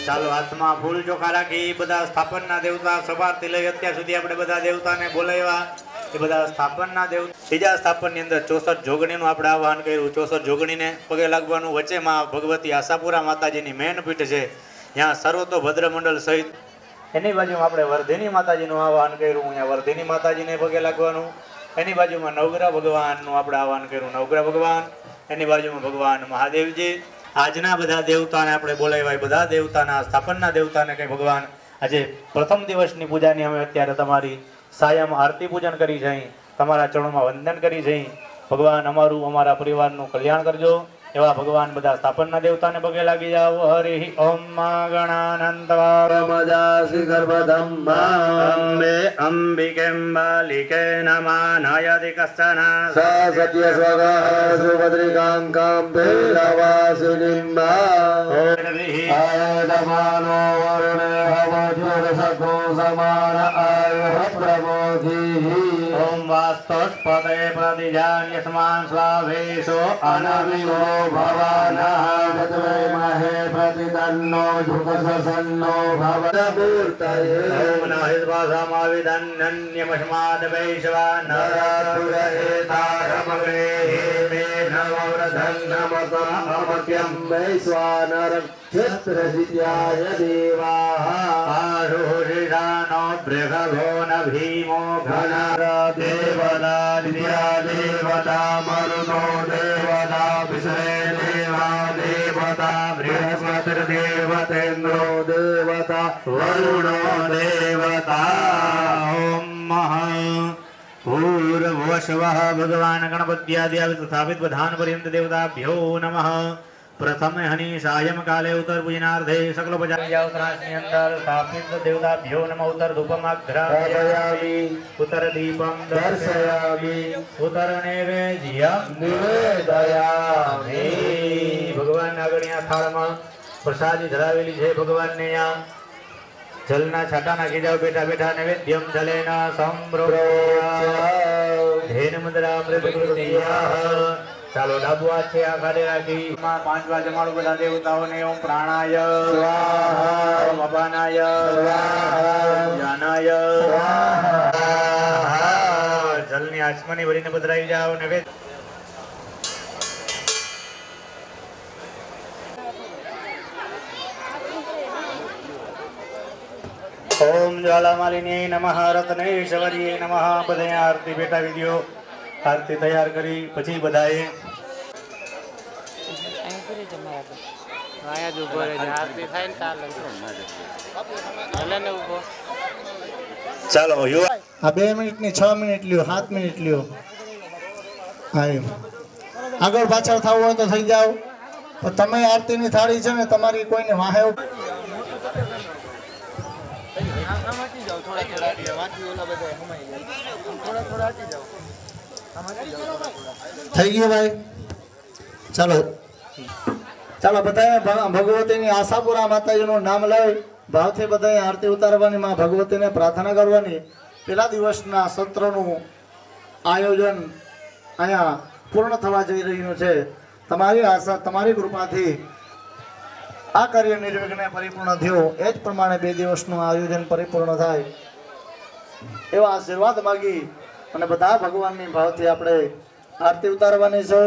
ચાલો હાથમાં ફૂલ ચોખા રાખી બધા સ્થાપનના દેવતા સવારથી લઈ અત્યાર સુધી આપણે બધા દેવતાને બોલાવ્યા એ બધા સ્થાપનના દેવ ત્રીજા સ્થાપનની અંદર 64 જોગણીનું આપણે આહવાન કર્યું. 64 જોગણીને પગે લાગવાનું. વચ્ચેમાં ભગવતી આશાપુરા માતાજીની મેન પીઠ છે. ત્યાં સર્વતો ભદ્ર મંડળ સહિત એની બાજુમાં આપણે વર્ધેની માતાજીનું આહવાન કર્યું. અહીંયા વર્ધેની માતાજીને પગે લાગવાનું. એની બાજુમાં નવગ્રહ ભગવાનનું આપણે આહવાન કર્યું. નવગ્રહ ભગવાન એની બાજુમાં ભગવાન મહાદેવજી. આજના બધા દેવતાને આપણે બોલાવ્યા. બધા દેવતાના સ્થાપનના દેવતાને કઈ ભગવાન આજે પ્રથમ દિવસની પૂજાની અમે અત્યારે તમારી સાયમ આરતી પૂજન કરી છે. તમારા ચરણોમાં વંદન કરી છે. ભગવાન અમારું અમારા પરિવારનું કલ્યાણ કરજો એવા ભગવાન બધા સ્થાપનના દેવતાને પગે લાગી જાઓ. હરિ ઓમ ગણાનંતવા રમજાસી ગર્ભધમ્મા અંબે અંબિકેમ્બાલિકે નમઃ નાયતિ કશ્ચન સા સત્ય સ્વગા સુભદ્રિકાંકાં ભૈરવાસિનિમ્બા આયતમાનો વરુણે હવજોર સખો સમાન આયુઃ પ્રમોધિ ઓમ વાસ્તોસ્પતે પ્રતિજાન્યસ્માન સ્વાવેશો અનવિવો ભવાનઃ તત્વૈમહે પ્રતિદન્નો ધુપસસન્નો ભવદમૂર્તયે ઓમ નહિસ્વાસામાવિદન્યન્યમસ્માદ વૈશ્વાન નરાતુરહેતારમગ્રે મે નવવ્રધન્નમસં અમત્યં વૈશ્વાનર ક્ષેત્રજિત્યાય દેવાઃ આરુષિષાનો બૃહભો ન ભીમો ઘનર દેવતા દિત્યા દેવતા મરુનો દેવતા વિશ્વે દેવા દેવતા બૃહસ્પતિર્દેવતેન્દ્રો દેવતા વરુણો દેવતા. ઓમ ભૂર્ભુવસ્વઃ ભગવાન ગણપત્યાદિ સ્થાપિત પ્રધાન પર્યંત દેવતાભ્યો નમઃ. પ્રથમ હની સાયમ કાલે ઉત્તર પૂજનાર્થે સકલ પ્રજાની અંદર સ્થાપિત દેવતાભ્યો નમઃ. ઉત્તર ધૂપમાઘ્રાપયામિ ઉત્તર દીપમ દર્શયામિ ઉત્તર નૈવેદ્યમ નિવેદયામિ. ભગવાન આગળના થાળમાં પ્રસાદી ધરાવેલી છે. ભગવાનને અહીંયા જલના છાટા નાખી જાઓ. બેઠા બેઠા નૈવેદ્યમ જલેન સંપ્રોક્ષ મૃદુકૃતિયા. ચાલો ડાબુ હાથ છે આ ખાડે રાખી 5 વાર જમાડો બધા દેવતાઓને. ઓમ પ્રાણાય સ્વાહા ઓમ અપાનાય સ્વાહા જ્ઞાનાય સ્વાહા. જલની આચમની ભરીને પધરાવી જાઓ. નૈવેદ્ય ઓમ જ્વાલામાલિની નમઃ રત્નેશ્વરીએ નમઃ. બધા આરતી બેઠા વિધિઓ આરતી તૈયાર કરી પછી બધાએ ચાલો આ 2 મિનિટની 6 મિનિટ લ્યો, 7 મિનિટ લ્યો. હા એમ આગળ પાછળ થવું હોય તો થઈ જાઓ. પણ તમે આરતીની થાળી છે ને તમારી કોઈને વાહે થઈ ગયું ભાઈ. ચાલો ચાલો બધા ભગવતીની આશાપુરા માતાજીનું નામ લઈ ભાવથી બધા આરતી ઉતારવાની, માં ભગવતીને પ્રાર્થના કરવાની. પેલા દિવસના સત્રનું આયોજન અહીંયા પૂર્ણ થવા જઈ રહ્યું છે. તમારી આશા તમારી કૃપાથી આ કાર્ય નિર્વિઘ્ને પરિપૂર્ણ થયું. એ જ પ્રમાણે 2 દિવસનું આયોજન પરિપૂર્ણ થાય એવા આશીર્વાદ માગી અને બધા ભગવાનની ભાવથી આપણે આરતી ઉતારવાની છે.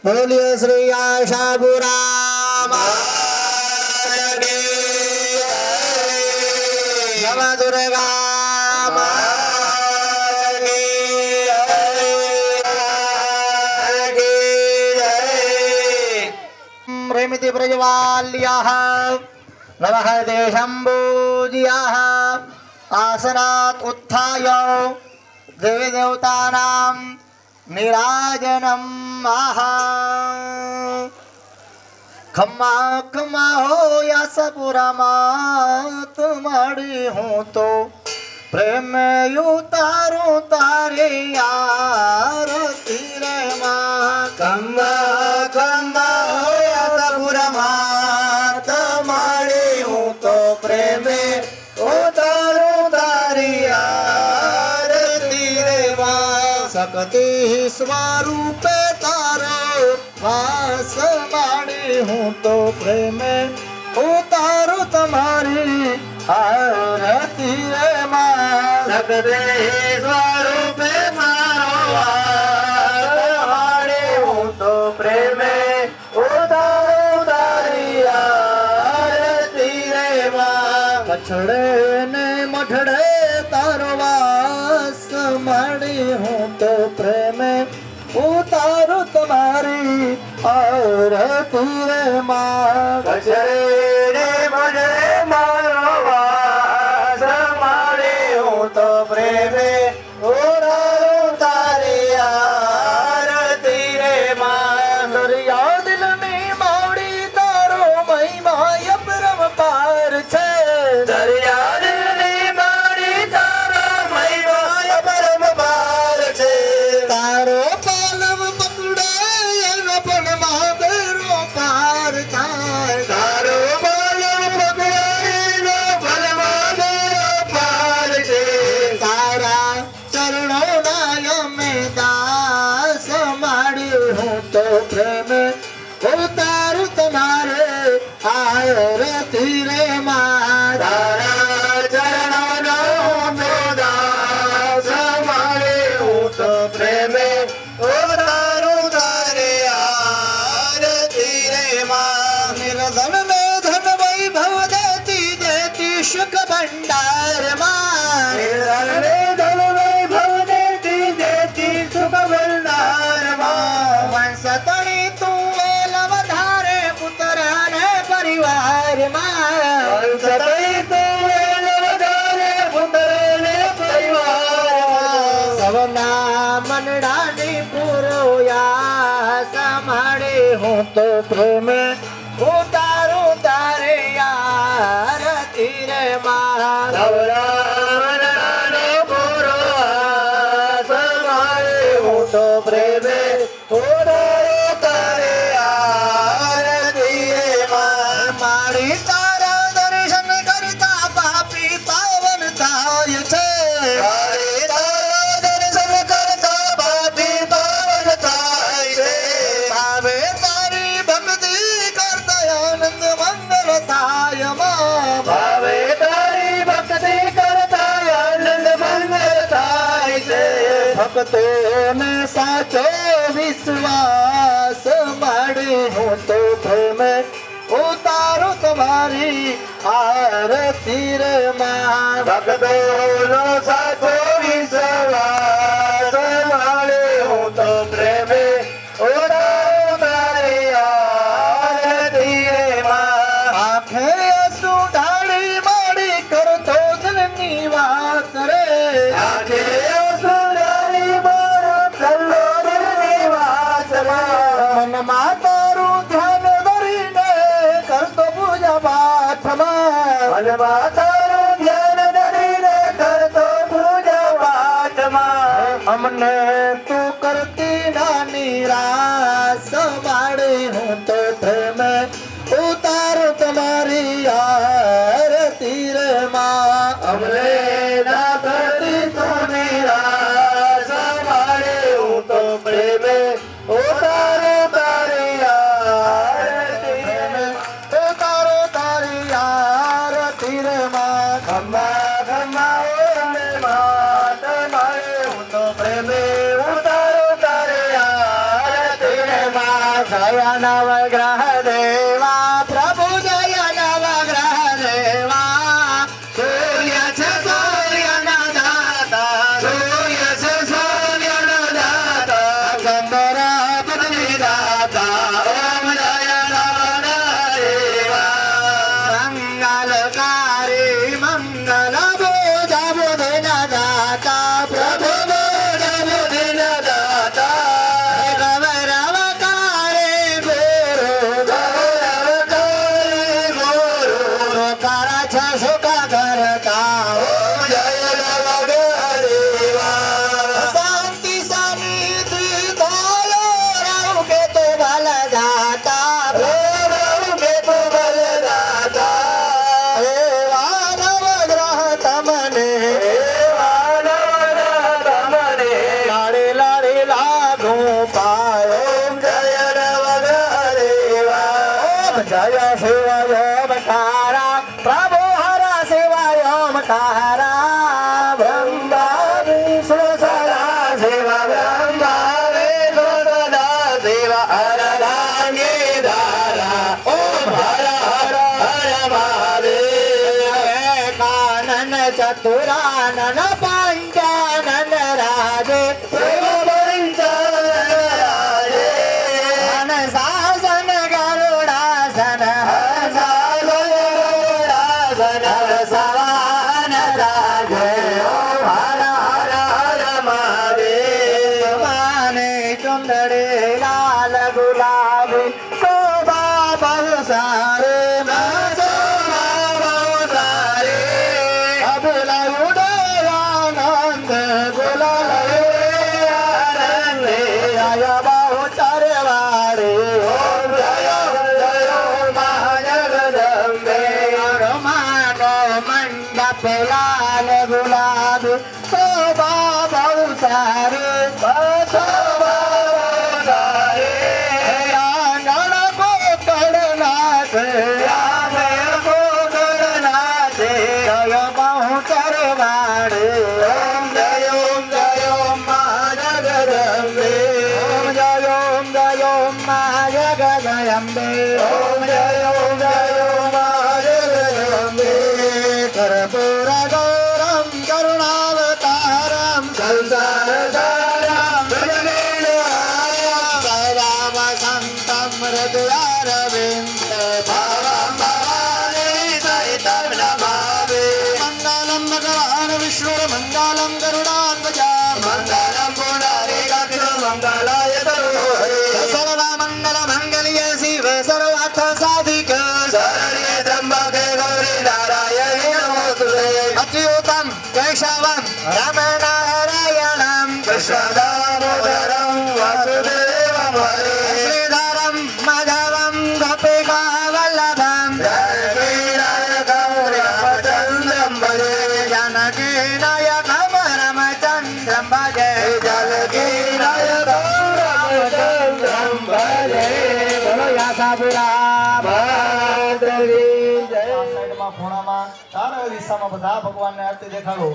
બોલીએ શ્રી આશાપુરા માતાજી જય. નવ દુર્ગા માતાજી જય. પ્રેમિતિ પ્રજવાલ્યાઃ નવઃ દેશંભૂજ્યાઃ આસનાત ઉત્થાય દેવી દેવતાનાં નિરાજનમ. આહા ખમ્મા ખમ્મા હો આશાપુરામાં તમારી હું તો પ્રેમ ઉતારું તારે આરતી રે માં. ખમ્મા ખમ્મા હો આશાપુરામાં તમારી હું તો પ્રેમે ઉતારું તારી આરતી રે માં. શક્તિ સ્વરૂપે તારો વાસ માડી હું તો પ્રેમે ઉતારું તમારી આરતી રે માં સગરે સ્વરૂપે મારો વાસ માડી હું તો પ્રેમે ઉતારું તારી આરતી રે માં કછડે ને મઠડે તારો વાસ માડી હું તો પ્રેમે ઉતારું તમારી આરતી રે માં કચરે ને મઢે મારો વાસ માડી હું તો પ્રેમે ઉતારું તારી આરતી રે માં દરિયા દિલની માવડી તારો મહિમા અપરમ પાર છે દરિયા દિલની મારી તારો મહિમા પરમ પાર છે તારો પાલવ પકડે એનો પણ માદરો પાર થાય તારો પાલવ પકડાઈનો ભલમાં મેરો પાર છે તારા ચરણો નાયમે દાસ માડી હું તો પ્રેમે ઉતારું તમારે આરતી રે માં તારા ચરણોનો મેં દાસ માડી હું તો પ્રેમે ઉતારું તારે આરતી રે માં નિર્ધન ને ધન વૈભવ દેતી દેતી સુખ ભંડાર માં નિર્ધને ધન વૈભવ દેતી દેતી સુખ ભંડારમાં વંશતણી તું વેલ વધારે પુત્ર ને પરિવાર માં સતઈ તું વેલ વધારે પુત્રને પરિવારમાં સવના મનડાની પૂરો યાસ માડી હું તો પ્રેમે ઉતારું તારે આરતી રે માં નવરાવનાનો પૂરો આસ માડી હું તો પ્રેમે ઉતારું તારે આરતી રે માં મારી તારા દર્શન કરતા પાપી પાવન થાય છે તારે તારા દર્શન કરતા પાપી પાવન થાય છે ભાવે તારી ભક્તિ કરતા આનંદ મંગલ થાય માં ભાવે તારી ભક્તિ કરતા આનંદ મંગલ થાય છે ભક્તોને સાચો વિશ્વાસ માડી હું તો પ્રેમે ઉતારું તમારી આરતી રે માં ભક્તોનો સાચો વિશ્વાસ માળે હું તો પ્રેમે ઉતારું તારી આરતી રે માં આંખે આંસુ ઢાળી માડી કરતો દિલની વાત રે આજે સુંદરી મારો કલ્લો દિલની વાતમાં મનમાં તારું ધ્યાન ધરીને કરતો પૂજા પાઠમાં મનમાં તારું ધ્યાન ધરીને કરતો પૂજા પાઠમાં અમને તું કરતી નાની રાસ માડી હું તો પ્રેમે ઉતારું તમારી આરતી રે માં અમને ના કરતી તું નિરાશ માળે હું તો પ્રેમે ઉતારું તારી આરતી ઉતારો તારી આરતી રે માં ખમ્મા ખમ્મા ઓને માત માળે હું તો પ્રેમે ઉતારું તારી આરતી રે માં જય નવગ્રહ દેવા પ્રભુ જય નવગ્રહ દેવા સૂર્ય છે સૂર્યના દાતા સૂર્ય છે સૂર્યના દાતા ગંધરા બદલી દાતા ઓમ જય નવના દેવા મંગલકારી મંગલ બોજા બોધન દાતા પ્રભુ પ્રભુ બોધ દાતા રવ રવ કારે ગોરો ગૌરા ધૂપાય ઓમ જય નવગ્રહદેવા ઓમ જય શિવાય ઓમકારા પ્રભુ હર શિવાય ઓમકારા બ્રહ્મા વિષ્ણુ સદા સેવા બ્રહ્મા વિષ્ણુ સદા સેવા અરદાંગે ધારા ઓમ હર હર હર મહાદેવ કાનન ચતુરાનન પંચાનન રાજે શિવ પંચાનરાજે અન શાસન ગરુડાસન સવાન રાજે ઓમ હર હર હર મહાદેવ માને ચુંદડે લાલ ગુલાબી શોભા બહુ સારે અભિલયુડયાનંદ ગુલાલ જય બહુ ચરવારે ઓમ જય જય મહાજગદંબે માનો મંડપ લાલ ગુલાબી શોભા બહુ સારે આંગણ કોકડનાથ જય બહુ ચરવારે ઓમ જય મહાજગદંબે ઓમ જય મા જગદંબે ઓમ જય મહાજગદંબે કર્પૂર ગૌરમ કરુણાવતારમ સંસાર સારમ સદા વસંતમ હૃદયારવિંદ ભાવમ ભવાની સહિતમ નમામિ મંગલમ ભગવાન વિષ્ણુ મંગલમ ગરુડાન્વજા મંગલમ પુંડરીકાક્ષ મંગલાય તનોહરે સર્વ મંગલ મંગલ્ય શિવ સર્વાર્થ સાધિક શરણ્યે ત્રંબકે ગૌરી નારાયણી નમોસ્તુતે અચ્યુતમ કેશવમ રામ નારાયણમ કૃષ્ણ દામોદરમ વાસુદેવમ હરે શ્રીધરમ માધવમ ગોપિકા વલ્લભમ જનકીનાયકમ રામચંદ્રમ ભજે જાનકી નાયકમ રામચંદ્રમ ભજે જનકીનાયકમ રામચંદ્રમ ભજે બોલો યાસાપુરા ભદ્રવી જય સાઈડમાં ખૂણામાં ચારે દિશામાં બધા ભગવાનને આરતી દેખાડો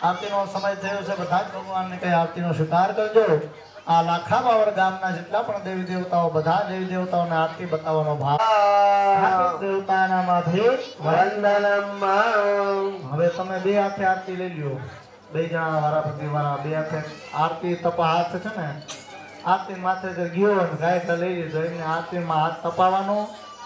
આરતીનો સમય થયો છે બધા જ ભગવાનને કઈ આરતીનો સ્વીકાર કરજો આ લાખા બાવર ગામના જેટલા પણ દેવી દેવતાઓ બધા દેવી દેવતાઓને આરતી બતાવવાનો ભાવ દેવતાના માથે વંદનમ મામ હવે તમે બે હાથે આરતી લઈ લ્યો બે જણા વારાફરતી વાળા બે હાથે આરતી તપા હાથ છે ને આરતી માથે જે ગયો ને ગાયકા લઈ લીધો એમને આરતીમાં હાથ તપાવવાનો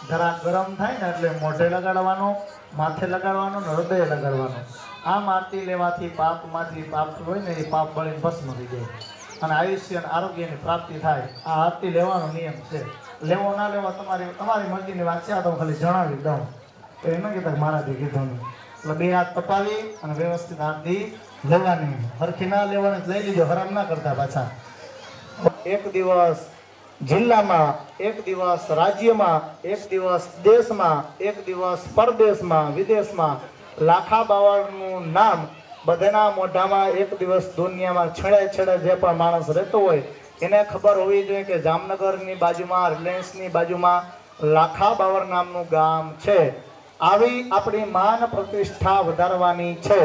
જરા ગરમ થાય ને એટલે મોઢે લગાડવાનો માથે લગાડવાનો ને હૃદય લગાડવાનો આમ આરતી લેવાથી પાપમાંથી પાપ હોય ને એ પાપ બળીને ભસ્મ થઈ જાય અને આયુષ્ય અને આરોગ્યની પ્રાપ્તિ થાય આ આરતી લેવાનો નિયમ છે લેવો ના લેવો તમારી મરજીની વાત છે આ તો હું ખાલી જણાવી દઉં તો એ ન કહેતા કે મારાથી કીધું નહીં એટલે બે હાથ તપાવી અને વ્યવસ્થિત આરતી લેવાની હરખી ના લેવાની લઈ લીધો હરામ ના કરતા પાછા એક દિવસ જિલ્લામાં એક દિવસ રાજ્યમાં એક દિવસ દેશમાં એક દિવસ પરદેશમાં વિદેશમાં લાખા બાવળનું નામ બધાના મોઢામાં એક દિવસ દુનિયામાં છેડે છેડે જે પણ માણસ રહેતો હોય એને ખબર હોવી જોઈએ કે જામનગરની બાજુમાં રિલાયન્સની બાજુમાં લાખા બાવર નામનું ગામ છે આવી આપણી માન પ્રતિષ્ઠા વધારવાની છે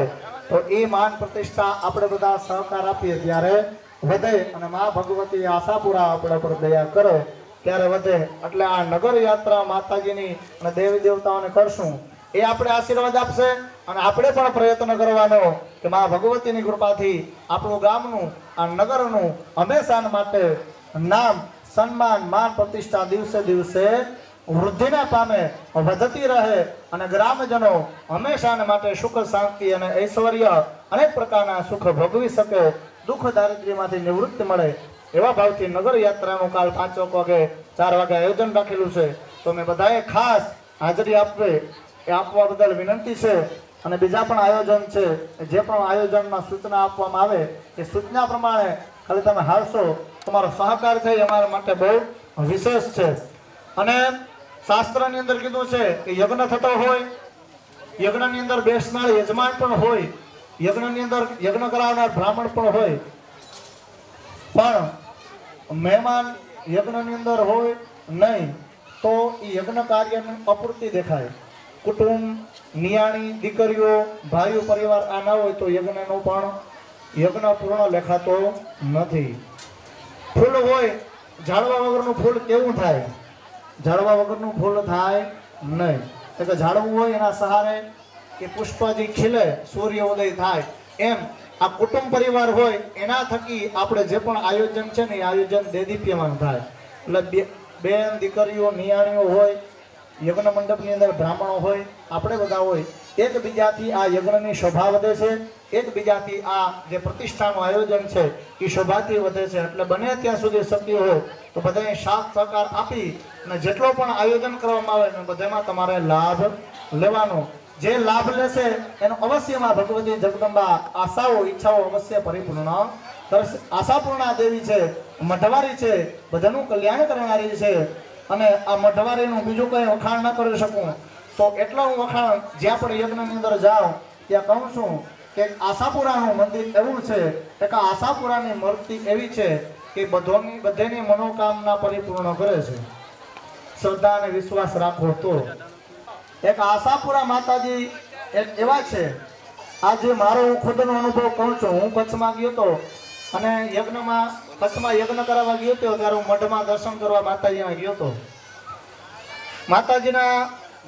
તો એ માન પ્રતિષ્ઠા આપણે બધા સહકાર આપીએ ત્યારે વધે અને મા ભગવતી આશાપુરા આપણા પર દયા કરે ત્યારે વધે એટલે આ નગર યાત્રા માતાજીની અને દેવી દેવતાઓને કરશું એ આપણે આશીર્વાદ આપશે અને આપણે પણ પ્રયત્ન કરવાનો કે મા ભગવતીની કૃપાથી આપણું ગામનું આ નગરનું હંમેશા માટે નામ સન્માન માન પ્રતિષ્ઠા દિવસે દિવસે વૃદ્ધિને પામે વધતી રહે અને ગ્રામજનો હંમેશા માટે સુખ શાંતિ અને ઐશ્વર્ય અનેક પ્રકારના સુખ ભોગવી શકે દુઃખ દારિદ્ર્યમાંથી નિવૃત્તિ મળે એવા ભાવથી નગર યાત્રાનું કાલ 5 વાગે 4 વાગે આયોજન રાખેલું છે તો મેં બધાએ ખાસ હાજરી આપવી એ આપવા બદલ વિનંતી છે અને બીજા પણ આયોજન છે જે પણ આયોજનમાં સૂચના આપવામાં આવે એ સૂચના પ્રમાણે ખાલી તમે હાલશો તમારો સહકાર છે એ અમારા માટે બહુ વિશેષ છે અને શાસ્ત્રની અંદર કીધું છે કે યજ્ઞ થતો હોય યજ્ઞની અંદર બેસનાર યજમાન પણ હોય યજ્ઞની અંદર યજ્ઞ કરાવનાર બ્રાહ્મણ પણ હોય પણ મહેમાન યજ્ઞની અંદર હોય નહીં તો એ યજ્ઞ કાર્યની અપૂર્તિ દેખાય. કુટુંબ, નિયાણી, દીકરીઓ, ભાઈઓ, પરિવાર આ ના હોય તો યજ્ઞનો પણ યજ્ઞ પૂર્ણ લેખાતો નથી. ફૂલ હોય, ઝાડવા વગરનું ફૂલ કેવું થાય? ઝાડવા વગરનું ફૂલ થાય નહીં. એટલે ઝાડવું હોય એના સહારે કે પુષ્પાજી ખીલે, સૂર્ય ઉદય થાય. એમ આ કુટુંબ પરિવાર હોય એના થકી આપણે જે પણ આયોજન છે ને એ આયોજન દેદીપ્યમાન થાય. એટલે બેન, દીકરીઓ, નિયાણીઓ હોય, યજ્ઞ મંડપની અંદર બ્રાહ્મણો હોય, આપણે બધા હોય, એકબીજાથી આ યજ્ઞની શોભા વધે છે. એકબીજાથી આ જે પ્રતિષ્ઠાનું આયોજન છે એ શોભાથી વધે છે. એટલે બને ત્યાં સુધી શક્ય હોય તો બધાને સાથ સહકાર આપી અને જેટલો પણ આયોજન કરવામાં આવે ને બધામાં તમારે લાભ લેવાનો. જે લાભ લેશે એનો અવશ્યમાં ભગવતી જગદંબા આશાઓ, ઈચ્છાઓ અવશ્ય પરિપૂર્ણ કરશે. આશાપૂર્ણા દેવી છે, મઢવારી છે, બધાનું કલ્યાણ કરનારી છે. અને આ મઢવારીનું બીજું કંઈ વખાણ ન કરી શકું તો એટલા હું વખાણ જ્યાં પણ યજ્ઞની અંદર જાઉં ત્યાં કહું છું કે આશાપુરાનું મંદિર એવું છે કે આશાપુરાની મૂર્તિ એવી છે કે બધેની મનોકામના પરિપૂર્ણ કરે છે. શ્રદ્ધા અને વિશ્વાસ રાખો તો. એક આશાપુરા માતાજી એક એવા છે, આજે મારો હું ખુદનો અનુભવ કહું છું. હું કચ્છમાં ગયો હતો અને કચ્છમાં યજ્ઞ કરાવવા ગયો હતો ત્યારે હું મઢમાં દર્શન કરવા માતાજીના ગયો હતો. માતાજીના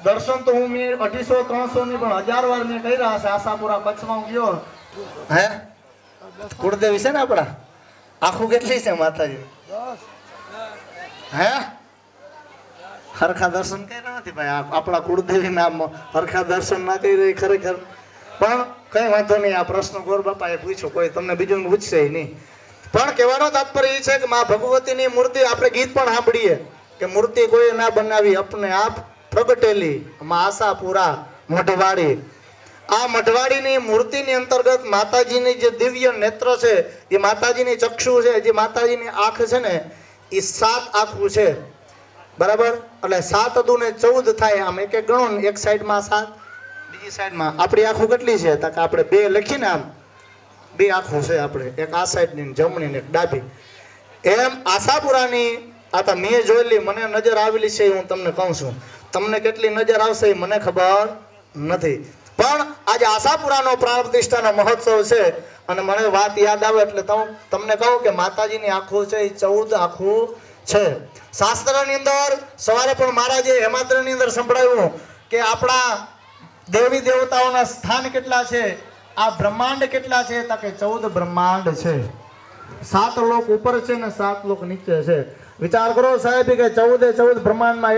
દર્શન તો હું 250, 300 ની પણ 1000 વાર મેં કર્યા હશે. આશાપુરા કચ્છમાં હું ગયો. હે કુળદેવી છે ને આપણા, આખું કેટલી છે માતાજી? હે હરખા દર્શન કર્યા નથી ભાઈ. આપણા કુળદેવી નામ હરખા દર્શન ના કરી રહી ખરેખર. પણ કઈ વાંધો નહીં, આ પ્રશ્ન ગોર બાપાએ પૂછ્યો, કોઈ તમને બીજું પૂછશે નહીં. પણ કહેવાનો તાત્પર્ય એ છે કે મા ભગવતીની મૂર્તિ આપણે ગીત પણ સાંભળીએ કે મૂર્તિ કોઈ ના બનાવી અપને આપ પ્રગટેલી મા આશાપુરા મઢવાડી. આ મઢવાડીની મૂર્તિની અંતર્ગત માતાજીની જે દિવ્ય નેત્ર છે, એ માતાજીની ચક્ષુ છે, જે માતાજીની આંખ છે ને એ 7 આંખું છે. બરાબર? એટલે 7 અદુ ને 14 થાય. આમ એક ગણો ને, એક સાઈડમાં 7, બીજી સાઈડમાં આપણી આંખો કેટલી છે? તો કે આપણે 2 લખીને આમ 2 આંખો છે આપણે, એક આ સાઈડની જમણી ને એક ડાબી. એમ આશાપુરાની આ તો મેં જોયેલી, મને નજર આવેલી છે, હું તમને કહું છું. તમને કેટલી નજર આવશે એ મને ખબર નથી. પણ આજે આશાપુરાનો પ્રાણ પ્રતિષ્ઠાનો મહોત્સવ છે અને મને વાત યાદ આવે એટલે તમને કહું કે માતાજીની આંખો છે એ 14 આંખો છે. શાસ્ત્રની અંદર સવારે પણ મહારાજે હેમાત્રની અંદર સંભળાવ્યું કે આપણા દેવી દેવતાઓના સ્થાન કેટલા છે, આ બ્રહ્માંડ કેટલા છે? તો કે 14 બ્રહ્માંડ છે. 7 લોક ઉપર છે ને 7 લોક નીચે છે. વિચાર કરો સાહેબ કે 14 બ્રહ્માંડમાં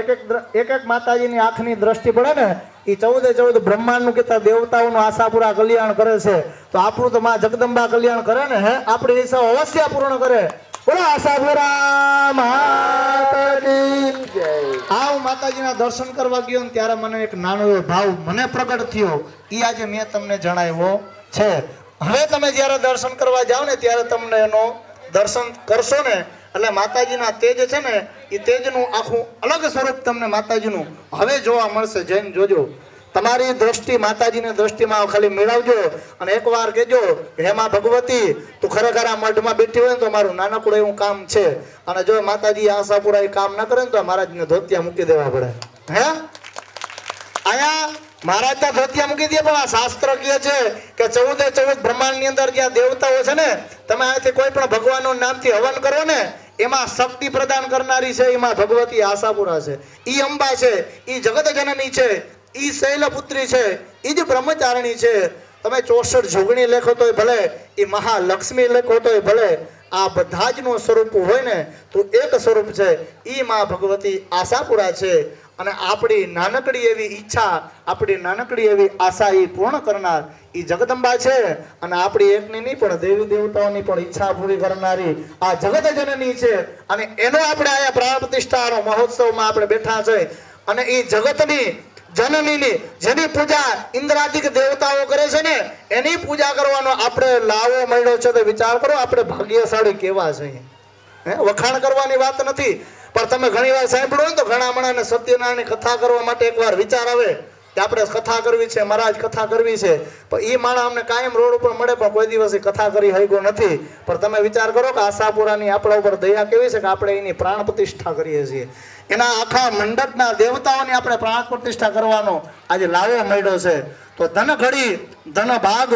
એક માતાજીની આંખની દ્રષ્ટિ પડે ને એ 14 બ્રહ્માંડનું કેટલા દેવતાઓનું આશાપુરા કલ્યાણ કરે છે. તો આપણું તો માં જગદંબા કલ્યાણ કરે ને, હે આપણી ઈચ્છા અવશ્ય પૂર્ણ કરે. બોલો આશાપુરા માતાજી જય. આ હું માતાજીના દર્શન કરવા ગયો ને ત્યારે મને એક નાનો એવો ભાવ મને પ્રગટ થયો, એ આજે મેં તમને જણાવ્યો છે. હવે તમે જ્યારે દર્શન કરવા જાઓ ને ત્યારે તમને એનો દર્શન કરશો ને એટલે માતાજીના તેજ છે ને એ તેજનું આખું અલગ સ્વરૂપ તમને માતાજીનું હવે જોવા મળશે. જઈને જોજો. તમારી દ્રષ્ટિ માતાજીની દ્રષ્ટિમાં ખાલી મેળવજો અને એકવાર કહેજો હે માં ભગવતી તું ખરેખર આ મઢમાં બેઠી હોય ને તો મારું નાનકડું એવું કામ છે. અને જો માતાજી આશાપુરા એ કામ ના કરે ને તો મહારાજને ધોતિયા મૂકી દેવા પડે. હે આયા મહારાજના ધોતિયા મૂકી દે. પણ આ શાસ્ત્ર કહે છે કે 14 બ્રહ્માંડની અંદર જ્યાં દેવતાઓ છે ને, તમે અહીંથી કોઈ પણ ભગવાનનું નામથી હવન કરો ને એમાં શક્તિ પ્રદાન કરનારી છે એમાં ભગવતી આશાપુરા છે. ઈ અંબા છે, ઈ જગત જનની છે, ઈ શૈલપુત્રી છે, ઈ જ બ્રહ્મચારિણી છે. તમે 64 જોગણી લેખો તોય ભલે, ઈ મહાલક્ષ્મી લેખો તોય ભલે, આ બધા જ નું સ્વરૂપ હોય ને તો એક સ્વરૂપ છે ઈ માં ભગવતી આશાપુરા છે. અને આપણી નાનકડી એવી ઈચ્છા, આપણી નાનકડી એવી આશા એ પૂર્ણ કરનાર એ જગદંબા છે. અને આપણી એકની નહીં પણ દેવી દેવતાઓની પણ ઈચ્છા પૂરી કરનારી આ જગત જનની છે. અને એનો આપણે આયા પ્રાણ પ્રતિષ્ઠાનો મહોત્સવમાં આપણે બેઠા છે. અને એ જગતની જનનીની જેની પૂજા ઇન્દ્રાદિક દેવતાઓ કરે છે ને એની પૂજા કરવાનો આપણે લાવો મળ્યો છે. તો વિચાર કરો આપણે ભાગ્યશાળી કેવા છે. વખાણ કરવાની વાત નથી, પણ તમે ઘણી વાર સાંભળ્યું ને તો ઘણા માણસને સત્યનારાયણની કથા કરવા માટે એકવાર વિચાર આવે કે આપણે કથા કરવી છે, મહારાજ કથા કરવી છે, પણ એ માણસ અમને કાયમ રોડ ઉપર મળે પણ કોઈ દિવસ એ કથા કરી હૈગો નથી. પણ તમે વિચાર કરો કે આશાપુરાની આપણા ઉપર દયા કેવી છે કે આપણે એની પ્રાણ પ્રતિષ્ઠા કરીએ છીએ. એના આખા મંડપના દેવતાઓની આપણે પ્રાણ પ્રતિષ્ઠા કરવાનો આજે લાવો મળ્યો છે. તો ધન ઘડી ધન ભાગ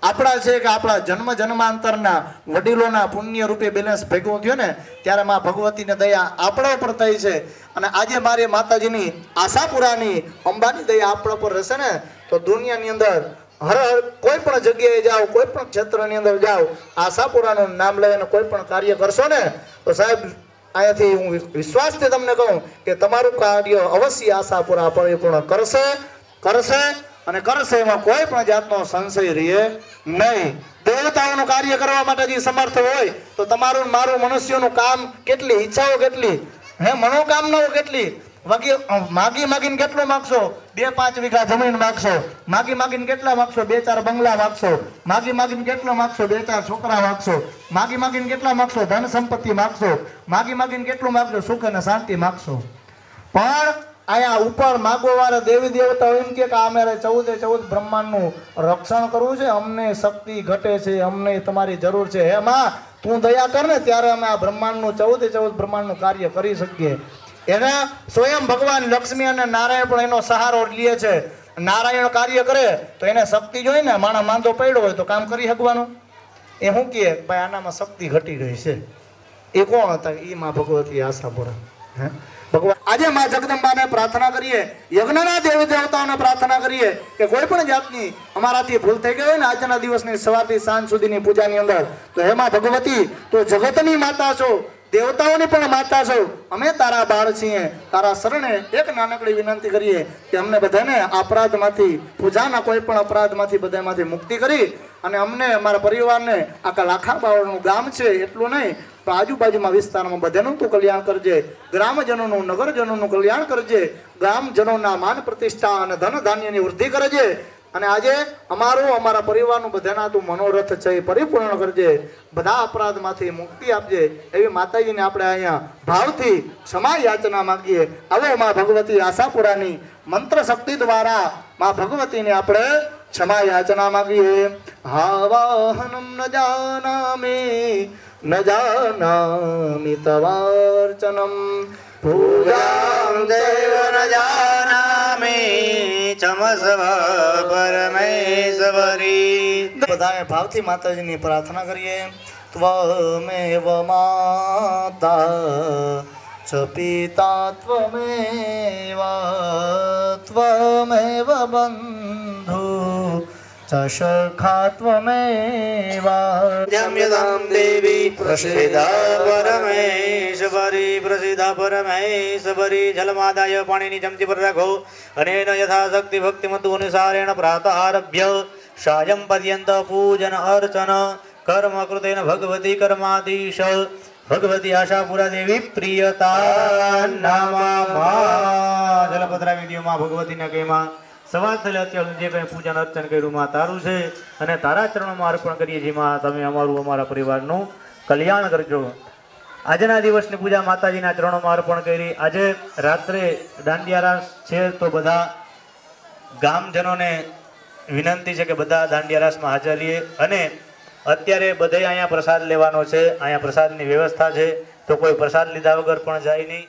આપણા છે કે આપણા જન્મ જન્માંતરના વડીલોના પુણ્ય રૂપે બેલેન્સ ભેગો થયો ને ત્યારે માં ભગવતીને દયા આપણા ઉપર થઈ છે. અને આજે મારી માતાજીની આશાપુરાની અંબાની દયા આપણા પર રહેશે ને તો દુનિયાની અંદર હર કોઈ પણ જગ્યાએ જાઓ, કોઈ પણ ક્ષેત્રની અંદર જાઓ, આશાપુરાનું નામ લઈને કોઈ પણ કાર્ય કરશો ને તો સાહેબ અહીંયાથી હું વિશ્વાસથી તમને કહું કે તમારું કાર્ય અવશ્ય આશાપુરા પરિપૂર્ણ કરશે અને કરશે. એમાં કોઈ પણ જાતનો સંશય રહે નહીં. દેવતાઓનું કાર્ય કરવા માટે જે સમર્થ હોય તો તમારું મારું મનુષ્યનું કામ કેટલી ઈચ્છાઓ કેટલી મનોકામનાઓ કેટલી માગીને કેટલું માગશો? 2-5 વીઘા જમીન માગશો. માગીને કેટલા માગશો? 2-4 બંગલા માગશો. માગીને કેટલા માગશો? 2-4 છોકરા માગશો. માગીને કેટલા માગશો? ધન સંપત્તિ માગશો. માગીને કેટલું માગશો? સુખ અને શાંતિ માગશો. પણ અહીંયા ઉપર માગવાવાળા દેવી દેવતાઓ એમ કે અમારે 14 બ્રહ્માંડનું રક્ષણ કરવું છે, અમને શક્તિ ઘટે છે, અમને તમારી જરૂર છે. હે માં તું દયા કર ને ત્યારે અમે આ બ્રહ્માંડનું 14 બ્રહ્માંડનું કાર્ય કરી શકીએ. એના સ્વયં ભગવાન લક્ષ્મી અને નારાયણ પણ એનો સહારો લે છે. નારાયણ કાર્ય કરે તો એને શક્તિ જોઈએ ને. માણસ માંદો પડ્યો હોય તો કામ કરી શકવાનું. એ શું કહે ભાઈ આનામાં શક્તિ ઘટી ગઈ છે. એ કોણ હતા? એ માં ભગવતી આશાપુરા. હે ભગવાન આજે માં જગદંબાને પ્રાર્થના કરીએ, યજ્ઞના દેવી દેવતાઓને પ્રાર્થના કરીએ કે કોઈ પણ જાતની અમારાથી ભૂલ થઈ ગઈ હોય ને આજના દિવસની સવારથી સાંજ સુધીની પૂજાની અંદર તો હે માં ભગવતી તો જગતની માતા છો, દેવતાઓની પણ માતા છો, અમે તારા બાળ છીએ, તારા શરણે એક નાનકડી વિનંતી કરીએ કે અમને બધાને અપરાધમાંથી પૂજાના કોઈ પણ અપરાધમાંથી બધામાંથી મુક્તિ કરી અને અમને અમારા પરિવારને આખા લાખા બાવળનું ગામ છે એટલું નહીં પણ આજુબાજુમાં વિસ્તારમાં બધાનું તું કલ્યાણ કરજે. ગ્રામજનોનું નગરજનોનું કલ્યાણ કરજે. ગ્રામજનોના માન પ્રતિષ્ઠા અને ધન ધાન્યની વૃદ્ધિ કરજે. અને આજે અમારા પરિવારનું બધાના તું મનોરથ છે એ પરિપૂર્ણ કરજે. બધા અપરાધમાંથી મુક્તિ આપજે એવી માતાજીને આપણે અહીંયા ભાવથી ક્ષમા યાચના માંગીએ. હવે માં ભગવતી આશાપુરાની મંત્ર શક્તિ દ્વારા માં ભગવતીને આપણે ક્ષમા યાચના માંગીએ. હાવાહનમ ન જાનામિ તવાર્ચનમ પૂજાં દેવ ન જાનામિ ચમસ્વ પરમેશ્વરી. બધાએ ભાવથી માતાજીની પ્રાર્થના કરીએ. ત્વમેવ માતા ચ પિતા ત્વમેવ બંધુ ચ સખા ત્વમેવ જમ્યતામ દેવી પ્રસિદ્ધા પરમેશ્વરી જલમાદાય પાણીની ચમચી પર રાખો અને યથાશક્તિ ભક્તિમતુ અનુસારેણ પ્રાતઃ આરભ્ય સાયં પર્યંત પૂજન અર્ચન કર્મ કૃતેન ભગવતી કર્માધીશ ભગવતી આશાપુરા દેવી પ્રિયતા નામા જલપધરાવી દો માં ભગવતીના કહેમાં સવાર થયેલા અત્યાર સુધી જે કંઈ પૂજન અર્ચન કર્યું માં તારું છે અને તારા ચરણોમાં અર્પણ કરીએ છીએ માં. તમે અમારા પરિવારનું કલ્યાણ કરજો. આજના દિવસની પૂજા માતાજીના ચરણોમાં અર્પણ કરી. આજે રાત્રે દાંડિયા રાસ છે તો બધા ગામજનોને વિનંતી છે કે બધા દાંડિયા રાસમાં હાજર રહીએ. અને અત્યારે બધે અહીંયા પ્રસાદ લેવાનો છે. અહીંયા પ્રસાદની વ્યવસ્થા છે તો કોઈ પ્રસાદ લીધા વગર પણ જાય નહીં.